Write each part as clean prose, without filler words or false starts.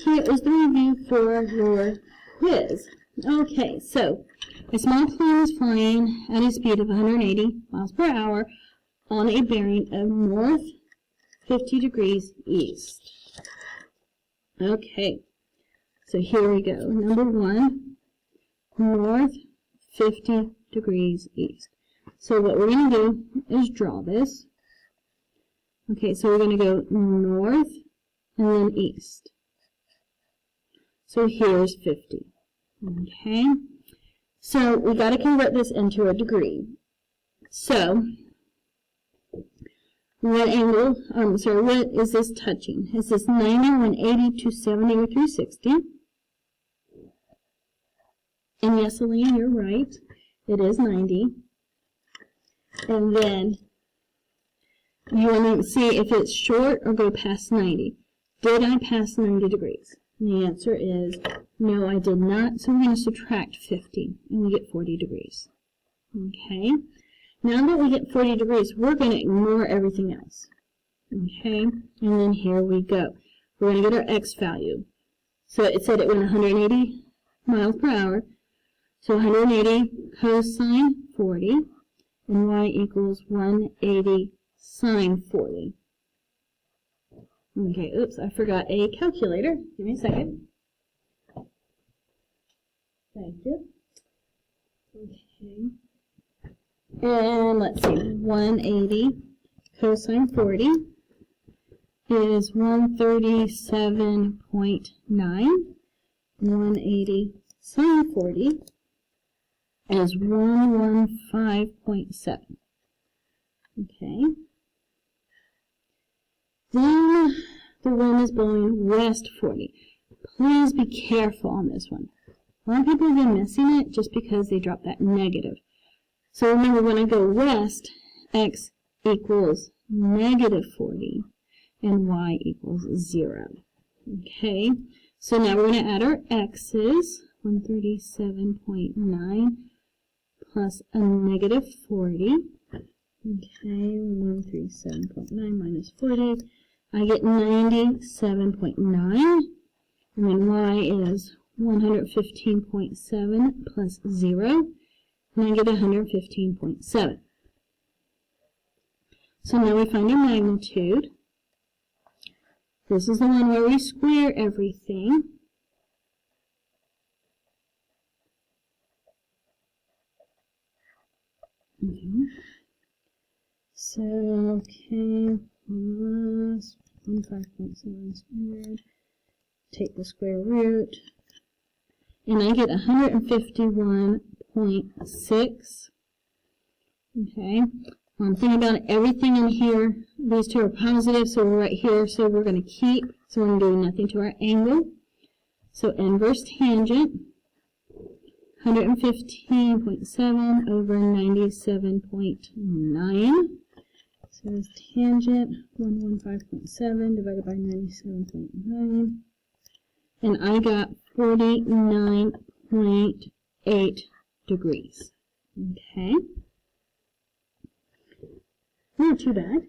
here is the review for your quiz. Okay, so a small plane is flying at a speed of 180 miles per hour on a bearing of north 50 degrees east. Okay, so here we go. Number 1, north 50 degrees east. So what we're going to do is draw this. Okay, so we're going to go north and then east. So here's 50. Okay, so we got to convert this into a degree. So what angle, what is this touching? Is this 90, 180, 270, or 360? And yes, Elaine, you're right. It is 90. And then you want to see if it's short or go past 90. Did I pass 90 degrees? And the answer is no, I did not. So we're going to subtract 50, and we get 40 degrees. Okay. Now that we get 40 degrees, we're going to ignore everything else. Okay. And then here we go. We're going to get our x value. So it said it went 180 miles per hour. So 180 cosine 40, and y equals 180 sine 40. Okay, oops, I forgot a calculator. Give me a second. Thank you. Okay. And let's see, 180 cosine 40 is 137.9. 180 sine 40 is 115.7. Okay. Then the wind is blowing west 40. Please be careful on this one. A lot of people have been missing it just because they dropped that negative. So remember, when I go west, x equals negative 40 and y equals 0. Okay, so now we're going to add our x's, 137.9 plus a negative 40. Okay, 137.9 minus 40. I get 97.9. And then y is 115.7 plus 0. And I get 115.7. So now we find our magnitude. This is the one where we square everything. Okay. So, okay, plus 15.7 squared. Take the square root. And I get 151.6. Okay. Think about everything in here. These two are positive, so we're right here, so we're going to keep. So we're doing nothing to our angle. So inverse tangent, 115.7 over 97.9. So it's tangent 115.7 divided by 97.9. And I got 49.8 degrees. Okay. Not too bad.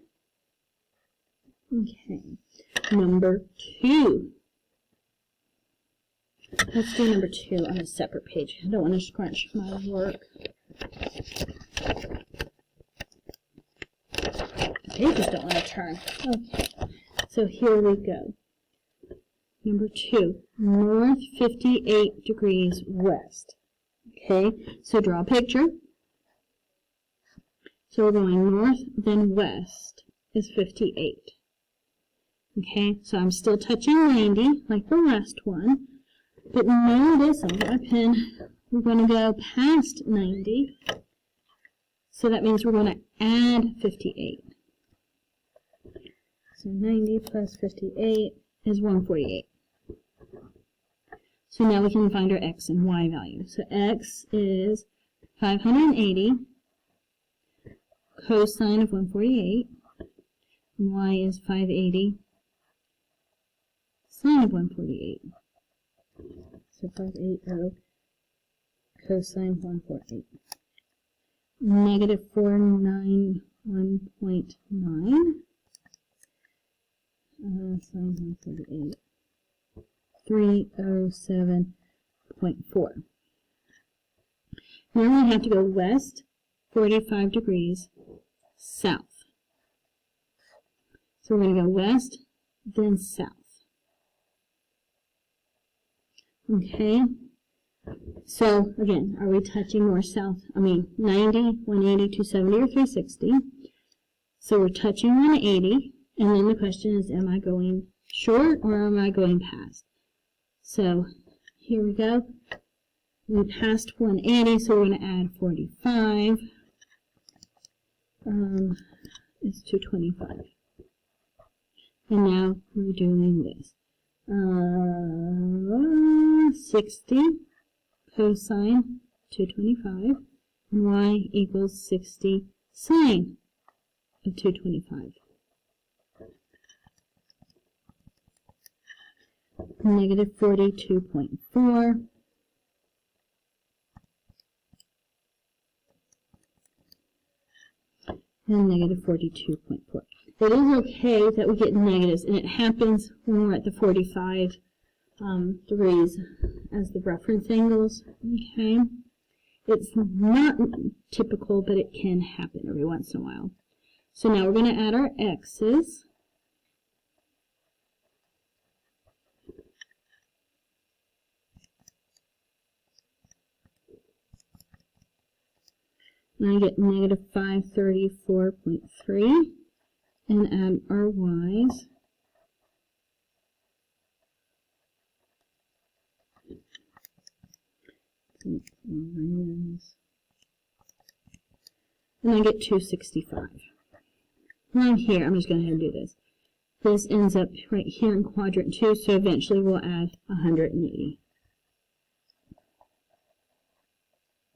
Okay. Number 2. Let's do number 2 on a separate page. I don't want to scrunch my work. The pages don't want to turn. Okay. So here we go. Number 2. North 58 degrees west. Okay. So draw a picture. So we're going north, then west is 58. Okay, so I'm still touching 90 like the last one. But notice, I'll get my pen, we're going to go past 90. So that means we're going to add 58. So 90 plus 58 is 148. So now we can find our x and y value. So x is 580 cosine of 148, and y is 580 sine of 148. So 580 cosine 148. Negative 491.9 sine 148. 307.4. Now we have to go west 45 degrees south. So we're going to go west, then south. Okay, so again, are we touching north-south? 90, 180, 270, or 360. So we're touching 180, and then the question is, am I going short or am I going past? So here we go. We passed 180, so we're going to add 45. It's 225. And now we're doing this. 60 cosine 225, and y equals 60 sine of 225. Negative 42.4. And negative 42.4. It is okay that we get negatives, and it happens when we're at the 45 degrees as the reference angles. Okay, it's not typical, but it can happen every once in a while. So now we're going to add our x's. And I get negative 534.3, and add our y's. And I get 265. Now here, I'm just going to go ahead and do this. This ends up right here in quadrant 2, so eventually we'll add 180.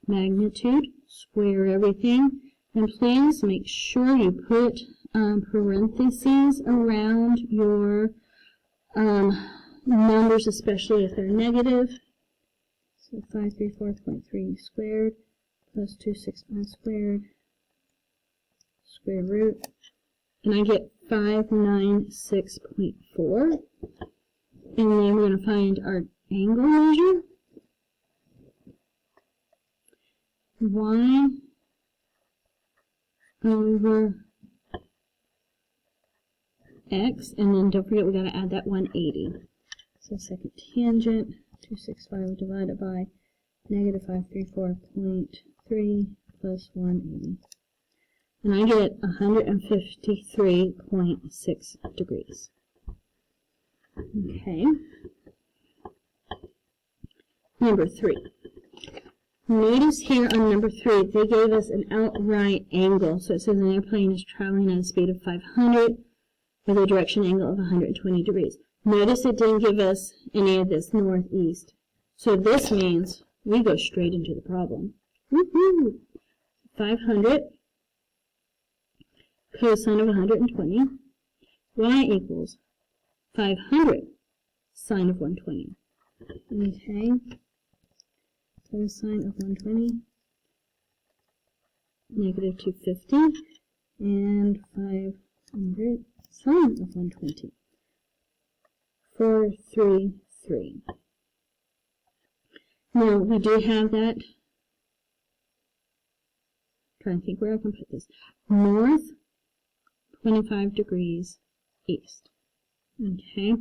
Magnitude, square everything, and please make sure you put parentheses around your numbers, especially if they're negative. So 534.3 squared plus 265 squared, square root, and I get 596.4. And then we're going to find our angle measure. Y over x, and then don't forget we got to add that 180. So second tangent, 265 divided by negative 534.3 plus 180. And I get 153.6 degrees. Okay. Number 3. Notice here on number 3, they gave us an outright angle. So it says an airplane is traveling at a speed of 500 with a direction angle of 120 degrees. Notice it didn't give us any of this northeast. So this means we go straight into the problem. Woohoo! 500 cosine of 120. Y equals 500 sine of 120. Okay. Cosine of 120, negative 250, and 500 sine of 120. 433. Now, we do have that, trying to think where I can put this, north 25 degrees east. Okay,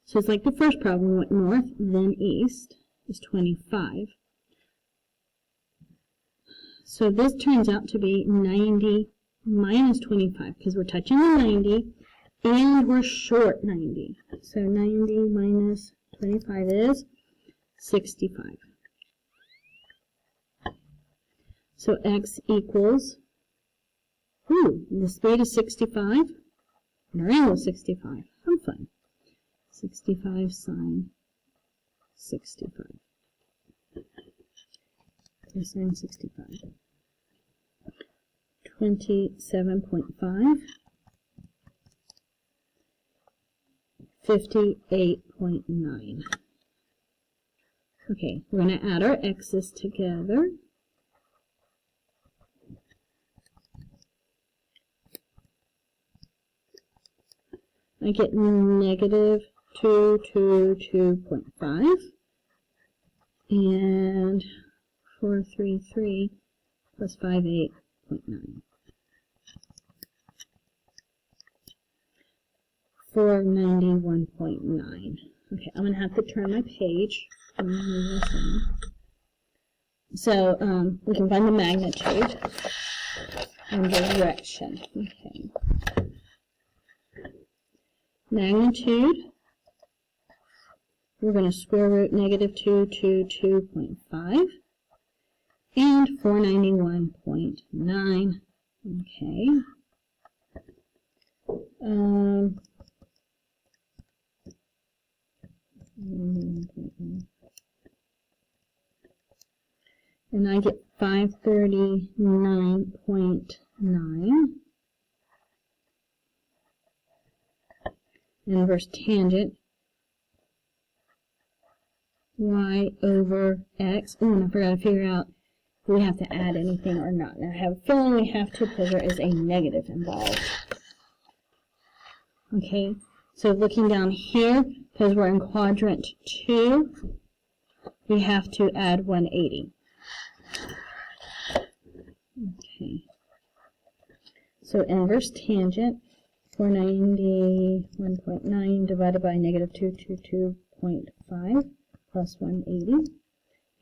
so it's like the first problem, we went north, then east. Is 25. So this turns out to be 90 minus 25 because we're touching the 90 and we're short 90. So 90 minus 25 is 65. So x equals, the speed is 65 and our angle is 65. How fun. 65 sine 65. Sine 65. 27.5. 58.9. Okay, we're going to add our x's together. I get negative 222.5 and 433 plus 58.9. 491.9. Okay, I'm going to have to turn my page. So we can find the magnitude and direction. Okay. Magnitude, we're going to square root negative 222.5 and 491.9. Okay. And I get 539.9. Inverse tangent, y over x. Oh, and I forgot to figure out if we have to add anything or not. Now, I have a feeling we have to because there is a negative involved. Okay, so looking down here, because we're in quadrant 2, we have to add 180. Okay, so inverse tangent, 491.9 divided by negative 222.5 plus 180,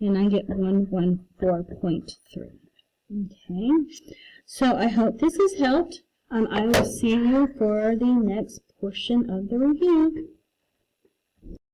and I get 114.3. Okay, so I hope this has helped. I will see you for the next portion of the review.